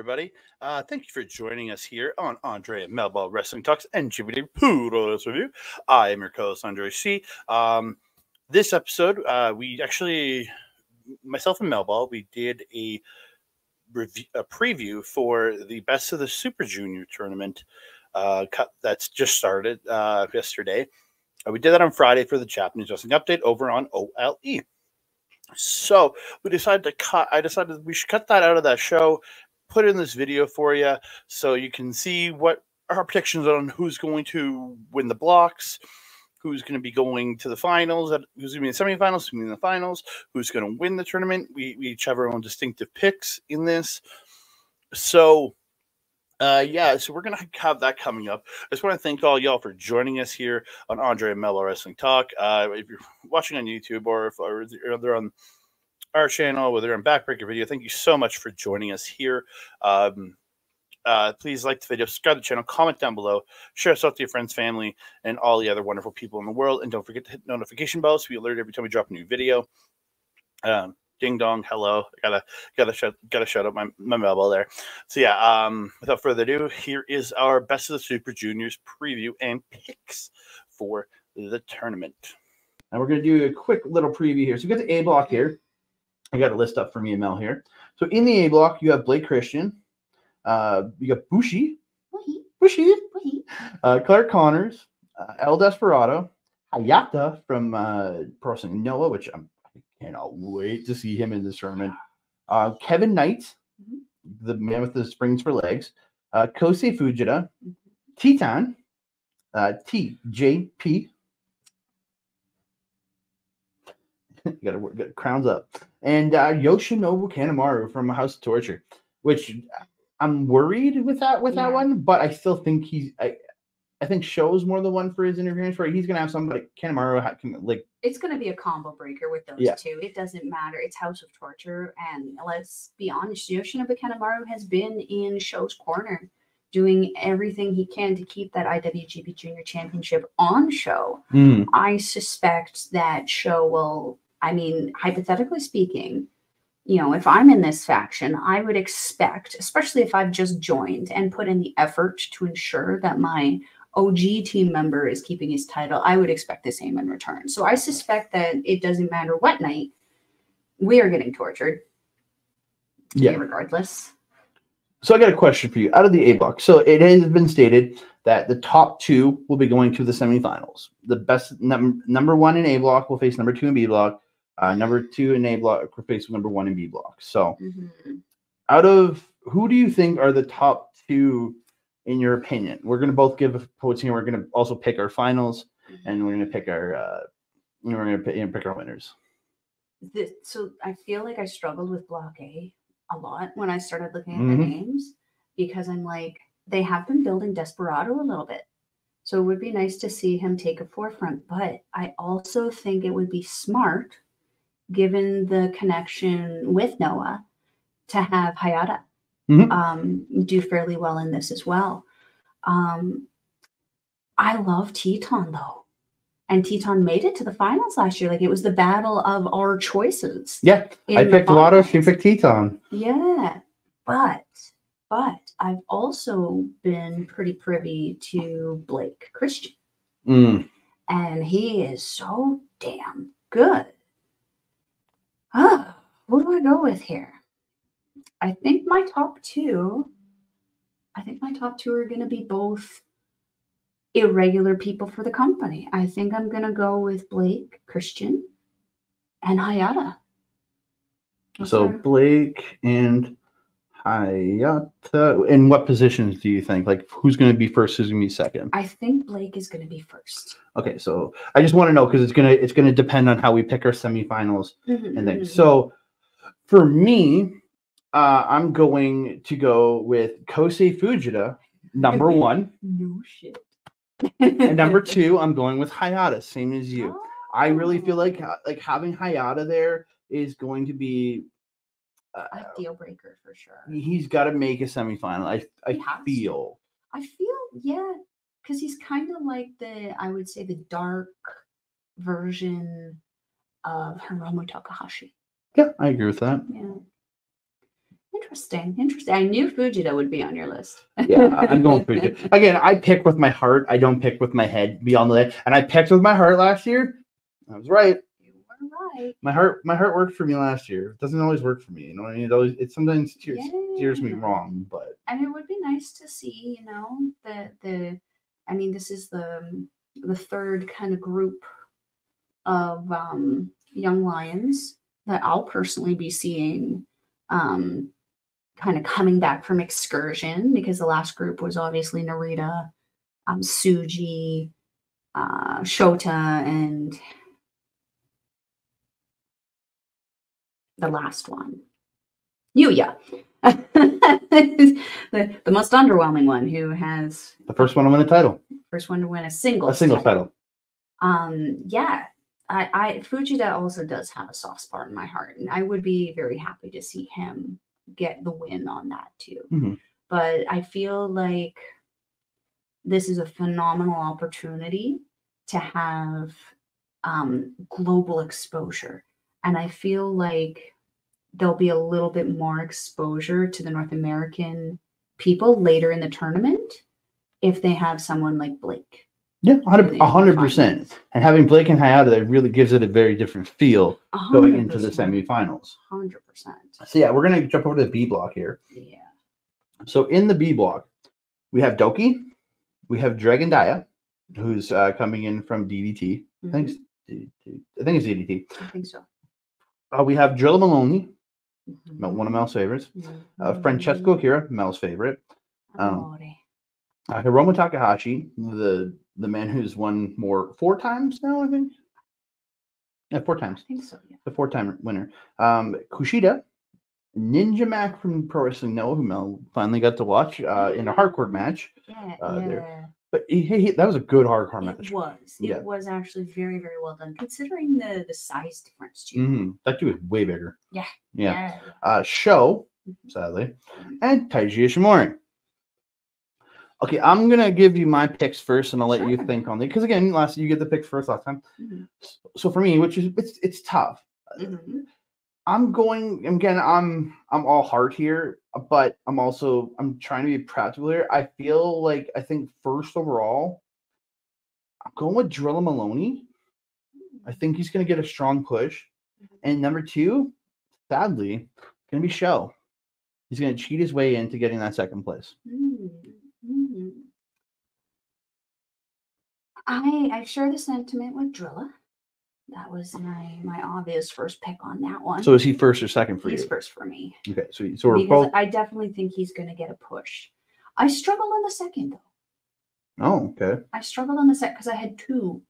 everybody. Thank you for joining us here on Andre and Melball Wrestling Talks NJPW Puroresu review. I am your co-host, Andre C. This episode, we actually, myself and Melball, we did a preview for the Best of the Super Junior tournament that's just started yesterday. We did that on Friday for the Japanese Wrestling Update over on OLE. So we decided to cut. I decided we should cut that out of that show, put in this video for you, so you can see what our predictions on who's going to win the blocks, who's going to be going to the finals, who's going to be in the semifinals, who's going to be in the finals, who's going to win the tournament. We each have our own distinctive picks in this. So, so we're going to have that coming up. I just want to thank all y'all for joining us here on Andre and Melball Wrestling Talk. If you're watching on YouTube or if they're on our channel, whether on Backbreaker video, thank you so much for joining us here. Please like the video, subscribe to the channel, comment down below, share us out to your friends, family, and all the other wonderful people in the world. And don't forget to hit the notification bell so you'll be alerted every time we drop a new video. Ding dong, hello. Gotta shout out my Melball there. So yeah, without further ado, here is our Best of the Super Juniors preview and picks for the tournament. And we're gonna do a quick little preview here. So we got the A block here. I got a list up for me and Mel here. So in the A block, you have Blake Christian, you got Bushi, Clark Connors, El Desperado, Hayata from Pro Wrestling Noah, which I cannot wait to see him in this tournament. Kevin Knight, the man with the springs for legs. Kosei Fujita, Titan, TJP. You got crowns up. And Yoshinobu Kanemaru from House of Torture, which I'm worried with that one, but I still think I think Show's more the one for his interference, where he's gonna have somebody Kanemaru it's gonna be a combo breaker with those two. It doesn't matter. It's House of Torture, and let's be honest, Yoshinobu Kanemaru has been in Show's corner, doing everything he can to keep that IWGP Junior Championship on Show. I suspect that Show will. I mean, hypothetically speaking, if I'm in this faction, I would expect, especially if I've just joined and put in the effort to ensure that my OG team member is keeping his title, I would expect the same in return. So I suspect that it doesn't matter what night, we are getting tortured. Yeah. Regardless. So I got a question for you. Out of the A block, so it has been stated that the top two will be going to the semifinals. The best number one in A block will face number two in B block. Number two in A block will face number one in B block. So out of who do you think are the top two in your opinion? We're going to both give quotes here. We're going to also pick our finals, and we're going to pick our pick our winners. So I feel like I struggled with Block A a lot when I started looking at the names, because I'm like, they have been building Desperado a little bit. So it would be nice to see him take a forefront. But I also think it would be smart, given the connection with Noah, to have Hayata do fairly well in this as well. I love Teton though, and Teton made it to the finals last year. Like, it was the battle of our choices. Yeah, I picked Lotto, she picked Teton. Yeah, but I've also been pretty privy to Blake Christian, and he is so damn good. What do I go with here? I think my top two are going to be both irregular people for the company. I think I'm going to go with Blake Christian and Hayata. So Blake and Hayata. In what positions do you think? Like, who's going to be first? Who's going to be second? I think Blake is going to be first. Okay, so I just want to know, because it's gonna depend on how we pick our semifinals and things. So for me, I'm going to go with Kosei Fujita, number one. No shit. And number two, I'm going with Hayata, same as you. I really feel like having Hayata there is going to be a deal breaker for sure. He's got to make a semifinal. I feel, yeah, because he's kind of like I would say the dark version of Hiromu Takahashi. Yeah, I agree with that. Yeah. Interesting. Interesting. I knew Fujita would be on your list. Yeah, I'm going Fujita. Again, I pick with my heart. I don't pick with my head beyond the. And I picked with my heart last year. I was right. You were right. My heart worked for me last year. It doesn't always work for me. You know what I mean? It sometimes steers me wrong, but. And it would be nice to see, you know, I mean, this is the third kind of group of young lions that I'll personally be seeing kind of coming back from excursion, because the last group was obviously Narita, Tsuji, Shota, and the last one, Yuya. the most underwhelming one, who has the first one to win a title. First one to win a singles title. Yeah. I Fujita also does have a soft spot in my heart, and I would be very happy to see him get the win on that too. Mm-hmm. But I feel like this is a phenomenal opportunity to have global exposure, and I feel like there'll be a little bit more exposure to the North American people later in the tournament if they have someone like Blake. Yeah, 100%. And having Blake and Hayata, that really gives it a very different feel going into the semifinals. 100%. So yeah, we're gonna jump over to the B block here. Yeah. So in the B block, we have Douki, we have Dragon Dia, who's coming in from DDT. Mm-hmm. I think it's DDT. I think so. We have Drilla Moloney, Mm-hmm. one of Mel's favorites. Mm-hmm. Francesco Akira, Mel's favorite. Hiromu Takahashi, the man who's won 4 times now, I think. Yeah, 4 times. I think so, yeah. The 4-time winner. Kushida, Ninja Mack from Pro Wrestling Noah, who Mel finally got to watch in a hardcore match. Yeah. There. But that was a good hardcore match. It was actually very, very well done, considering the size difference too. Mm-hmm. That dude was way bigger. Yeah. Sho, sadly, and Taiji Ishimori. Okay, I'm gonna give you my picks first, and I'll let you think on it. Because again, you get the picks first last time. Mm-hmm. So for me, which is it's tough. Mm-hmm. I'm all heart here, but I'm trying to be practical here. I think first overall, I'm going with Drilla Moloney. I think he's gonna get a strong push. And number 2, sadly, it's gonna be Sho. He's gonna cheat his way into getting that second place. Mm-hmm. I share the sentiment with Drilla. That was my obvious first pick on that one. So is he first or second for you? He's first for me. Okay, so we're both. I definitely think he's going to get a push. I struggled on the second though. Oh, okay. I struggled on the second because I had 2,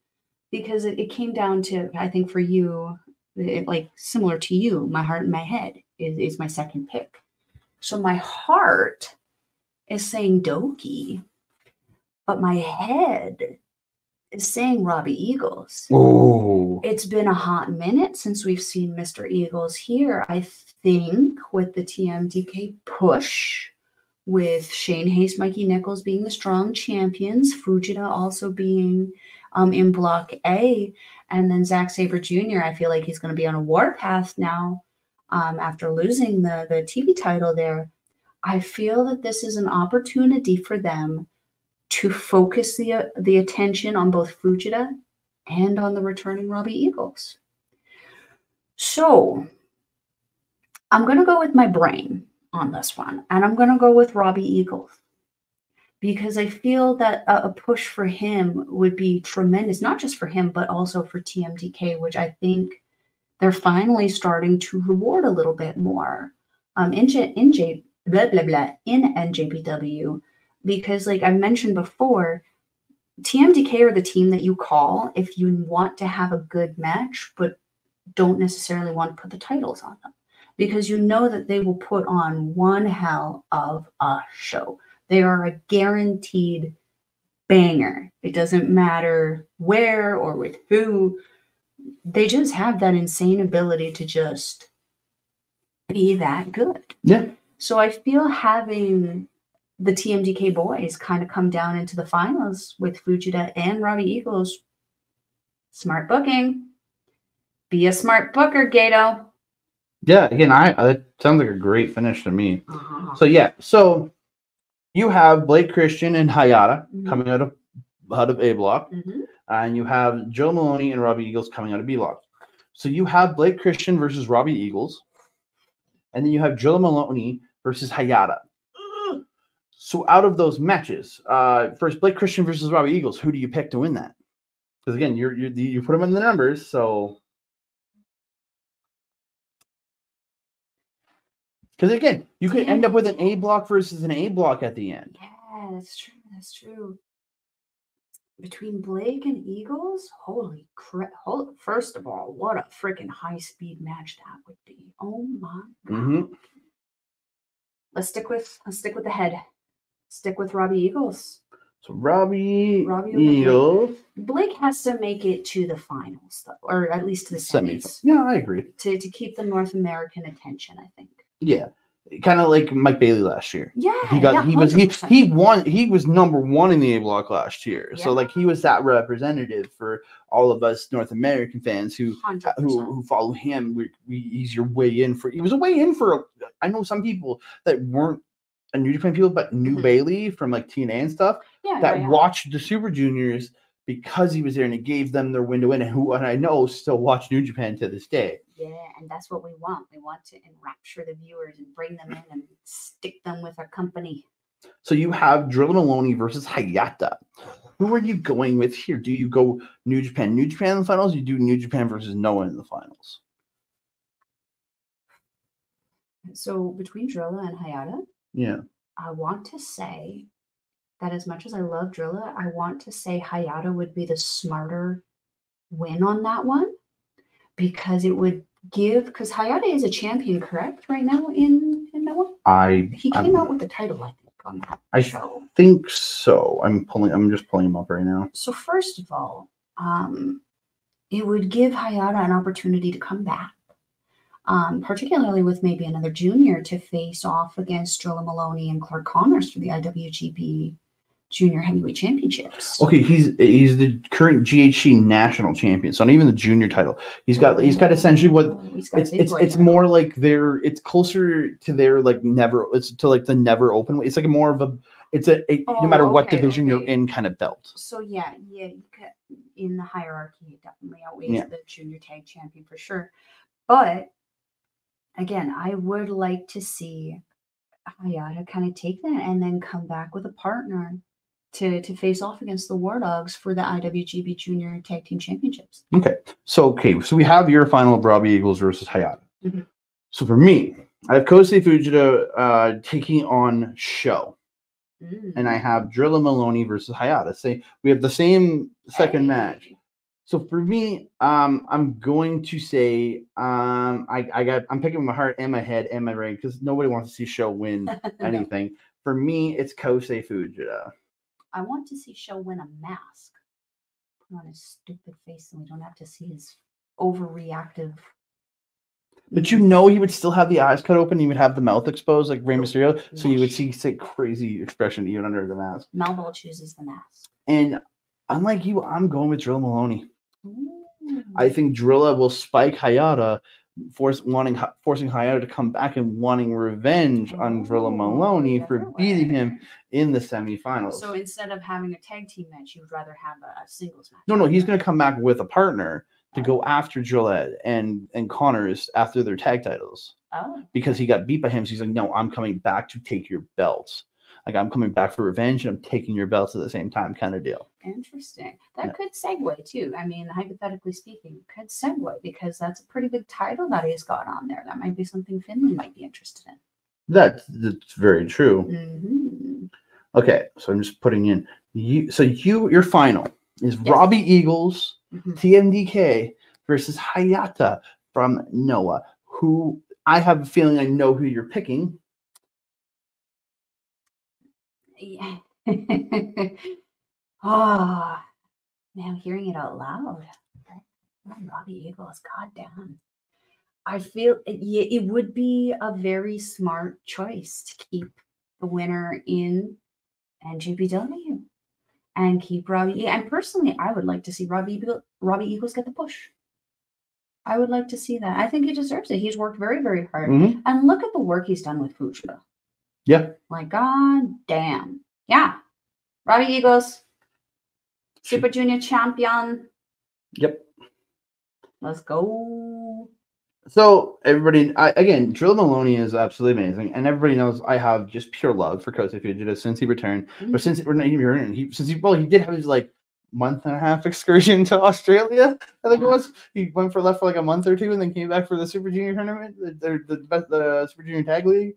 because it came down to, I think for you, like similar to you, my heart and my head is my second pick. So my heart is saying Douki, but my head is saying Robbie Eagles. Oh, it's been a hot minute since we've seen Mr. Eagles here. I think with the TMDK push, with Shane Hayes, Mikey Nichols being the strong champions, Fujita also being in Block A, and then Zack Sabre Jr., I feel like he's going to be on a warpath now after losing the TV title there. I feel that this is an opportunity for them to focus the attention on both Fujita and on the returning Robbie Eagles. So I'm going to go with my brain on this one, and I'm going to go with Robbie Eagles, because I feel that a push for him would be tremendous, not just for him, but also for TMDK, which I think they're finally starting to reward a little bit more in NJPW. Because like I mentioned before, TMDK are the team that you call if you want to have a good match, but don't necessarily want to put the titles on them, because you know that they will put on one hell of a show. They are a guaranteed banger. It doesn't matter where or with who. They just have that insane ability to just be that good. Yeah. So I feel having the TMDK boys kind of come down into the finals with Fujita and Robbie Eagles. Smart booking. Be a smart booker, Gato. Yeah, again, that sounds like a great finish to me. Uh-huh. So yeah, so you have Blake Christian and Hayata coming out of A block, and you have Joe Moloney and Robbie Eagles coming out of B block. So you have Blake Christian versus Robbie Eagles, and then you have Joe Moloney versus Hayata. So out of those matches, first Blake Christian versus Robbie Eagles, who do you pick to win that? Because again, you put them in the numbers, so. Because again, you could end up with an A block versus an A block at the end. Yeah, that's true. That's true. Between Blake and Eagles, holy crap! First of all, what a freaking high-speed match that would be! Oh my god! Let's stick with the head. Stick with Robbie Eagles. So Robbie Eagles. Blake has to make it to the finals, though, or at least to the semis. Yeah, I agree. To keep the North American attention, I think. Yeah, kind of like Mike Bailey last year. Yeah, he won. He was number one in the A block last year. Yeah. So like he was that representative for all of us North American fans who follow him. He's your way in for. He was a way in for. I know some people that weren't New Japan people, but knew Bailey from like TNA and stuff. Yeah, watched the Super Juniors because he was there, and it gave them their window in. And I know still watch New Japan to this day. Yeah, and that's what we want. We want to enrapture the viewers and bring them in and stick them with our company. So you have Drilla Moloney versus Hayata. Who are you going with here? Do you go New Japan in the finals? Or you do New Japan versus Noah in the finals? So between Drilla and Hayata, yeah, I want to say that as much as I love Drilla, I want to say Hayata would be the smarter win on that one, because it would because Hayata is a champion, correct? Right now in that one, he came out with the title, I think, on that show. I think so. I'm just pulling him up right now. So first of all, it would give Hayata an opportunity to come back, particularly with maybe another junior to face off against Drilla Moloney and Clark Connors for the IWGP Junior Heavyweight Championships. Okay, he's the current GHC national champion, so not even the junior title. He's got essentially what it's more like it's closer to their like never. It's to like the never open. It's like more of a. It's a no matter what division you're in kind of belt. So yeah, in the hierarchy, it definitely outweighs the junior tag champion for sure. But again, I would like to see Hayata kind of take that and then come back with a partner to face off against the War Dogs for the IWGP Junior Tag Team Championships. So we have your final of Robbie Eagles versus Hayata. So for me, I have Kosei Fujita taking on Sho. And I have Drilla Moloney versus Hayata. Say we have the same second match. So for me, I'm going to say I'm picking my heart and my head and my brain because nobody wants to see Sho win anything. For me, it's Kosei Fujita. I want to see Sho win a mask. Put on his stupid face, and we don't have to see his overreactive. But he would still have the eyes cut open. He would have the mouth exposed like Rey Mysterio, so you would see crazy expression even under the mask. Melball chooses the mask. And unlike you, I'm going with Drilla Moloney. I think Drilla will spike Hayata, forcing Hayata to come back and wanting revenge on Drilla Moloney for beating him in the semifinals. So instead of having a tag team match, you would rather have a singles match? No, he's going to come back with a partner to go after Drilla and Connors after their tag titles. Oh. Because he got beat by him, so he's like, no, I'm coming back to take your belts. Like, I'm coming back for revenge and I'm taking your belts at the same time kind of deal. Interesting. That could segue too. I mean, hypothetically speaking, could segue because that's a pretty big title that he's got on there. That might be something Finley might be interested in. That's very true. Okay, so I'm just putting in your final is Robbie Eagles, TMDK versus Hayata from Noah, who I have a feeling I know who you're picking. Yeah. Oh, now hearing it out loud. Robbie Eagles, goddamn. I feel it would be a very smart choice to keep the winner in NJPW and keep Robbie. And personally, I would like to see Robbie Eagles get the push. I would like to see that. I think he deserves it. He's worked very, very hard. Mhm. And look at the work he's done with Fujita. Yeah. Like, god damn. Yeah. Robbie Eagles, Super Junior champion. Yep. Let's go. So everybody, again, Drilla Moloney is absolutely amazing, and everybody knows I have just pure love for Kosei Fujita since he returned. But since we're not even returning, he did have his like month-and-a-half excursion to Australia. I think it was. He left for like a month or two, and then came back for the Super Junior tournament, the Super Junior Tag League.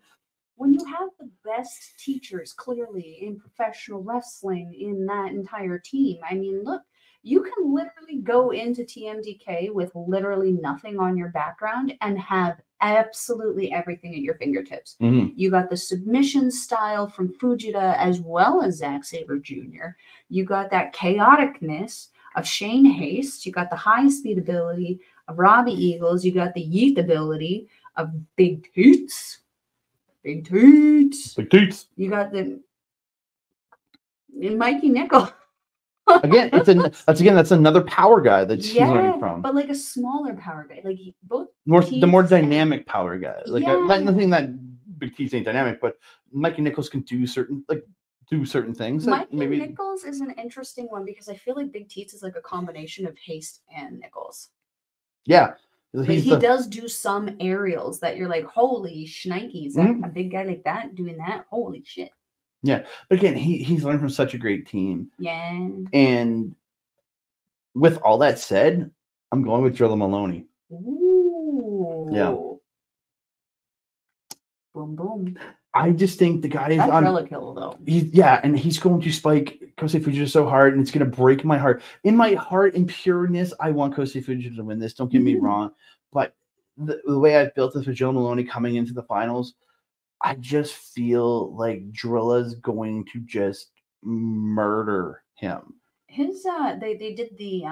When you have the best teachers clearly in professional wrestling in that entire team, I mean, look. You can literally go into TMDK with literally nothing on your background and have absolutely everything at your fingertips. Mm-hmm. You got the submission style from Fujita as well as Zack Sabre Jr. You got that chaoticness of Shane Haste. You got the high speed ability of Robbie Eagles. You got the yeet ability of Big Toots. Big Toots. Big Toots. You got the Mikey Nickel. Again, that's another power guy that he's learning from. But like a smaller power guy, like the more dynamic power guy. Like nothing that Big T's ain't dynamic, but Mikey Nichols can do certain things. Mikey Nichols is an interesting one because I feel like Big T's is like a combination of Haste and Nichols. Yeah. He does do some aerials that you're like, holy shnikes, a big guy like that doing that, holy shit. Yeah, but again, he's learned from such a great team. Yeah. And with all that said, I'm going with Drilla Moloney. Ooh. Yeah. Boom, boom. I just think the guy is That's on Drilla kill though. And he's going to spike Kosei Fujita so hard, and it's going to break my heart. In my heart and pureness, I want Kosei Fujita to win this. Don't get me wrong, but the way I've built this with Drilla Moloney coming into the finals, I just feel like Drilla's going to just murder him. His they did the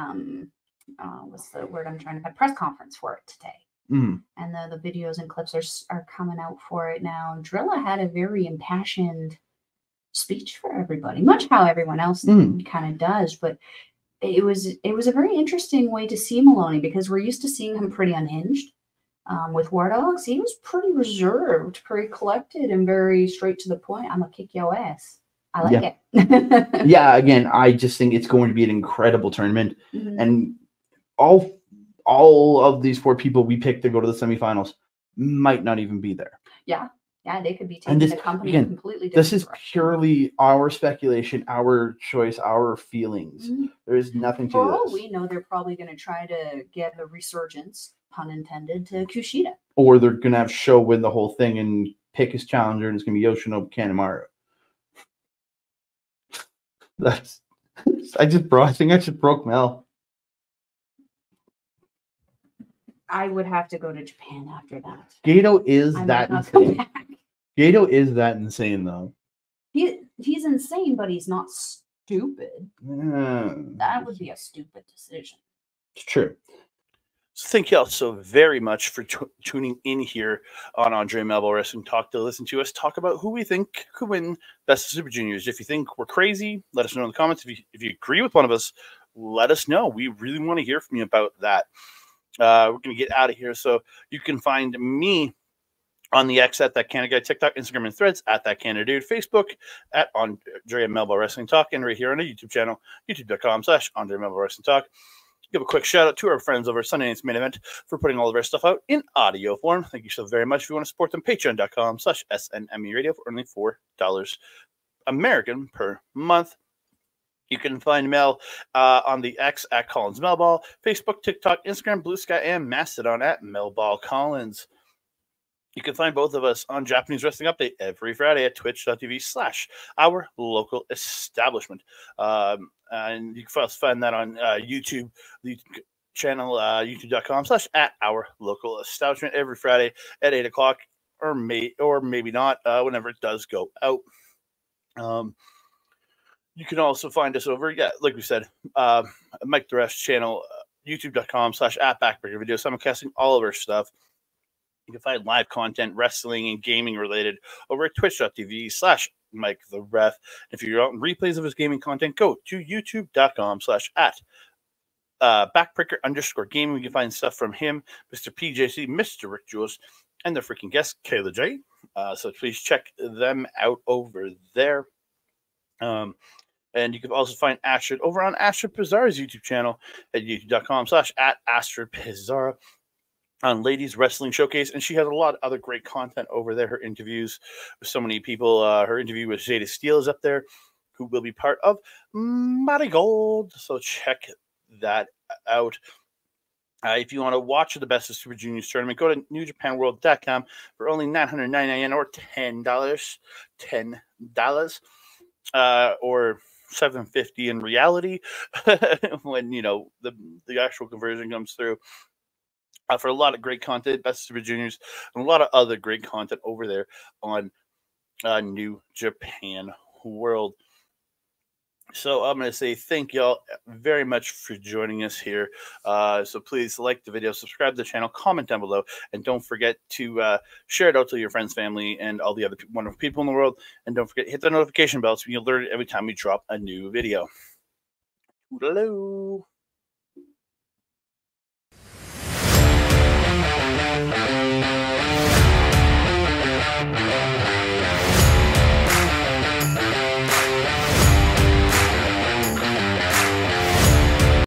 what's the word I'm trying to find? Press conference for it today. Mm. And the videos and clips are coming out for it now. Drilla had a very impassioned speech for everybody, much how everyone else kind of does, but it was a very interesting way to see Moloney because we're used to seeing him pretty unhinged. With War Dogs, he was pretty reserved, pretty collected, and very straight to the point. I'm gonna kick your ass. I like it. Yeah, again, I just think it's going to be an incredible tournament, and all of these 4 people we picked to go to the semifinals might not even be there. Yeah, they could be taking the company in completely different. This is purely our speculation, our choice, our feelings. There is nothing to this. For all we know, they're probably going to try to get a resurgence, pun intended, to Kushida. Or they're going to have Sho win the whole thing and pick his challenger, and it's going to be Yoshinobu Kanemaru. I think I just broke Mel. I would have to go to Japan after that. Gato is that insane. Gato is that insane, though. He's insane, but he's not stupid. That would be a stupid decision. It's true. So thank you all so very much for tuning in here on Andre Melball Wrestling Talk to listen to us talk about who we think could win Best of Super Juniors. If you think we're crazy, let us know in the comments. If you agree with one of us, let us know. We really want to hear from you about that. We're going to get out of here. So you can find me on the X at That Canada Guy, TikTok, Instagram, and Threads at That Canada Dude, Facebook at Andre Melball Wrestling Talk, and right here on the YouTube channel, youtube.com/Andre Melball Wrestling Talk. Give a quick shout out to our friends over at Sunday Night's Main Event for putting all of their stuff out in audio form. Thank you so very much. If you want to support them, patreon.com/SNME Radio for only $4 American per month. You can find Mel on the X at Collins Melball, Facebook, TikTok, Instagram, Blue Sky, and Mastodon at Melball Collins. You can find both of us on Japanese Wrestling Update every Friday at twitch.tv/our local establishment. And you can find that on YouTube, the channel, youtube.com/our local establishment every Friday at 8 o'clock, or maybe not, whenever it does go out. You can also find us over, like we said, Mike the Rest channel, youtube.com/@Backbreaker Video, simulcasting all of our stuff. You can find live content, wrestling and gaming related over at twitch.tv/Mike the Ref. If you're on replays of his gaming content, go to youtube.com/@ Backbreaker _ gaming. You can find stuff from him, Mr. PJC, Mr. Rick Jules, and their freaking guest, Kayla J. So please check them out over there. And you can also find Astrid over on Astrid Pizarra's YouTube channel at youtube.com/@AstridPizarra on Ladies Wrestling Showcase. And she has a lot of other great content over there. Her interviews with so many people. Her interview with Zeta Steel is up there, who will be part of Marigold. So check that out. If you want to watch the Best of Super Juniors tournament, go to NewJapanWorld.com for only $999 yen or $10. Or $750 in reality when the actual conversion comes through. For a lot of great content, Best of Super Juniors, and a lot of other great content over there on New Japan World. So I'm going to say thank y'all very much for joining us here. So please like the video, subscribe to the channel, comment down below, and don't forget to share it out to your friends, family, and all the other wonderful people in the world. And don't forget to hit the notification bell so you'll be alerted every time we drop a new video. Toodaloo.